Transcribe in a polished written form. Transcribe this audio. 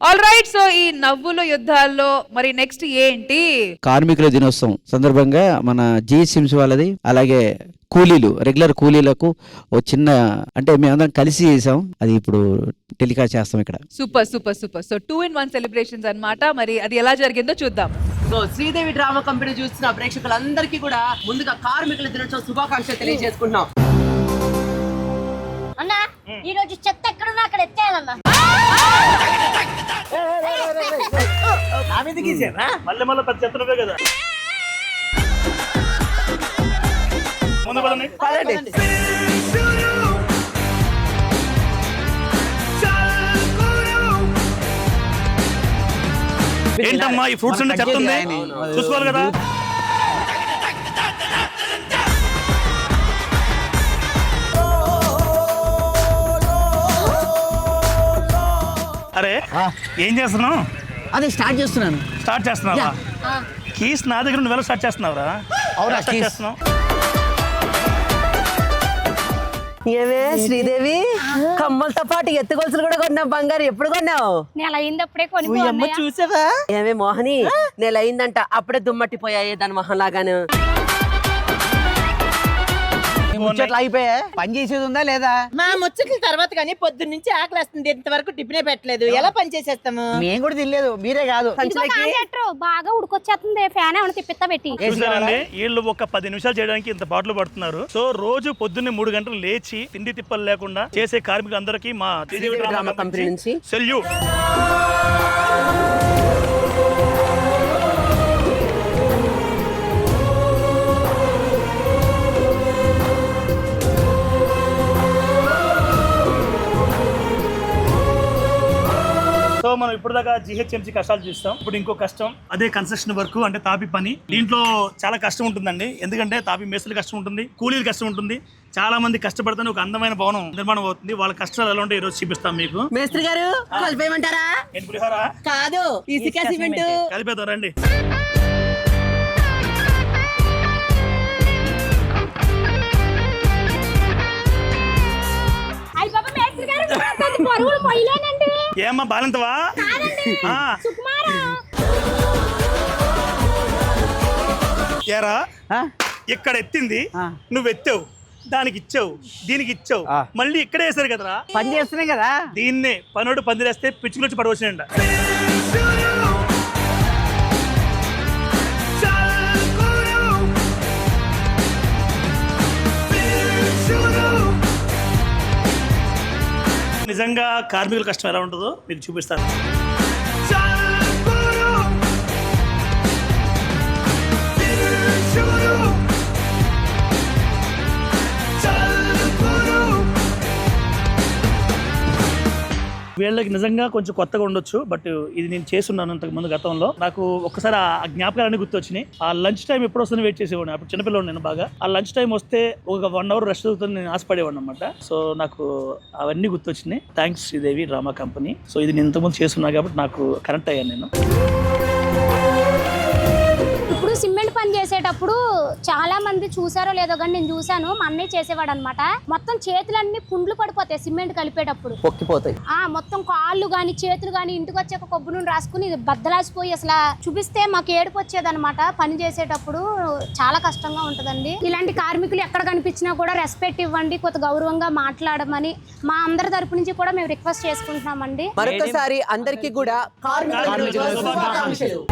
All right, so ఈ నవ్వుల యుద్ధాల్లో మరి నెక్స్ట్ ఏంటి? కార్మికుల దినోత్సవం సందర్భంగా మన జిహెచ్ఎంసీ వాళ్ళది, అలాగే కూలీలు రెగ్యులర్ కూలీలకు ఓ చిన్న అంటే మేమందరం కలిసి చేసాం, అది ఇప్పుడు టెలికాస్ట్ చేస్తాం ఇక్కడ. Super super super. So 2-in-1 celebrations అన్నమాట. మరి అది ఎలా జరిగిందో చూద్దాం. సో శ్రీదేవి డ్రామా కంపెనీ చూస్తున్న ప్రేక్షకులందరికీ కూడా ముందుగా కార్మికుల దినోత్సవ శుభాకాంక్షలు తెలియజేసుకుంటున్నాం. అన్నా ఈ రోజు చెత్త ఎక్కడున్నా అక్కడ ఎత్తేయాలన్నా. మళ్ళీ మళ్ళీ పెద్ద చెత్తనవే కదా. ముందు పదండి. ఏంటమ్మా ఈ ఫ్రూట్స్ అంటే చెప్తుంది, చూసుకోవాలి కదా. అరే ఏం చేస్తున్నావు? అదే స్టార్ట్ చేస్తున్నావా? కీస్ నా దగ్గర నువ్వు స్టార్ట్ చేస్తున్నావురా? అవునా? స్టార్ట్ చేస్తున్నావు. ఏమే శ్రీదేవి, కమ్మలతో పాటు ఎత్తుగొలుసులు కూడా కొన్నావు, బంగారు ఎప్పుడు కొన్నావు? నెల అయిందప్పుడే కొని చూసావా? ఏమే మోహని, నెల అయిందంట అప్పుడే దుమ్మట్టిపోయాయి దాని మొహం లాగాను. ముచ్చట్లు అయిపోయా, పని చేసేది ఉందా లేదా? మా ముచ్చట్ల తర్వాత కానీ పొద్దున్న నుంచి ఆకలిస్తుంది, ఇంతవరకు టిఫినే పెట్టలేదు, ఎలా పని చేసేస్తాము? మేము కూడా తినలేదు, మీరే కాదు. బాగా ఉడుకొచ్చేస్తుంది, ఫ్యాన్ ఏమైనా తిప్పిస్తా పెట్టి. చూసారండి, వీళ్ళు ఒక 10 నిమిషాలు చేయడానికి ఇంత బాటలు పడుతున్నారు. సో రోజు పొద్దున్నే 3 గంటలు లేచి తిండి తిప్పలు లేకుండా చేసే కార్మికులందరికీ మా డ్రామా కంపెనీ నుంచి సెల్యూట్. సో మనం ఇప్పుడు దాకా జిహెచ్ఎంసీ కష్టాలు చూస్తాం. ఇప్పుడు ఇంకో కష్టం, అదే కన్స్ట్రక్షన్ వర్క్, అంటే తాపి పని. దీంట్లో చాలా కష్టం ఉంటుందండి, ఎందుకంటే తాపి మేస్త్రీలు కష్టం ఉంటుంది, కూలీలు కష్టం ఉంటుంది. చాలా మంది కష్టపడితే ఒక అందమైన భవనం నిర్మాణం అవుతుంది. వాళ్ళ కష్టాలు ఎలా ఉంటాయి ఈ రోజు చూపిస్తాం మీకు. మేస్త్రి గారు కలిపేయమంటారా? కాదు, ఇసుక సిమెంట్ కలిపేద్దాం రండి. ఏమ్మా బాలింతవా? ఏరా, ఇక్కడ ఎత్తింది నువ్వు ఎత్తావు, దానికి ఇచ్చావు, దీనికి ఇచ్చావు, మళ్ళీ ఇక్కడే వేసారు కదరా. పని చేస్తున్నాయి కదా. దీన్నే పనుడు పందిరేస్తే పిచ్చుకులు వచ్చి పడవచ్చాయంట. నిజంగా కార్మికుల కష్టం ఎలా ఉంటుందో మీకు చూపిస్తాను. వీళ్ళకి నిజంగా కొంచెం కొత్తగా ఉండొచ్చు, బట్ ఇది నేను చేస్తున్నాను ఇంతకు ముందు గతంలో. నాకు ఒక్కసారి ఆ జ్ఞాపకాలన్నీ గుర్తొచ్చినాయి. ఆ లంచ్ టైం ఎప్పుడు వస్తుందో వెయిట్ చేసేవాడిని. అప్పుడు చిన్నపిల్లలు నేను బాగా. ఆ లంచ్ టైం వస్తే ఒక 1 అవర్ రెస్ట్ అవుతుంది నేను ఆశపడేవాడిని అనమాట. సో నాకు అవన్నీ గుర్తొచ్చినాయి. Thanks Sridevi drama company. So ఇది నేను ఇంతకుముందు చేస్తున్నా కాబట్టి నాకు కనెక్ట్ అయ్యాను నేను. ఇప్పుడు సిమెంట్ పని చేసేటప్పుడు చాలా మంది చూసారో లేదో కానీ నేను చూసాను, మా అన్నయ్య చేసేవాడు అనమాట. మొత్తం చేతులన్నీ పుండ్లు పడిపోతాయి సిమెంట్ కలిపేటప్పుడు, పొక్కిపోతాయి. మొత్తం కాళ్ళు గాని చేతులు గాని ఇంటికి వచ్చాక కొబ్బరి నూనె రాసుకుని బద్దలాసిపోయి అసలు చూపిస్తే మాకు ఏడుపు వచ్చేది అనమాట. పని చేసేటప్పుడు చాలా కష్టంగా ఉంటదండి. ఇలాంటి కార్మికులు ఎక్కడ కనిపించినా కూడా రెస్పెక్ట్ ఇవ్వండి, కొంత గౌరవంగా మాట్లాడమని మా అందరి తరపు నుంచి కూడా మేము రిక్వెస్ట్ చేసుకుంటున్నామండి. మరొకసారి అందరికీ కూడా కార్మికుల దినోత్సవ శుభాకాంక్షలు.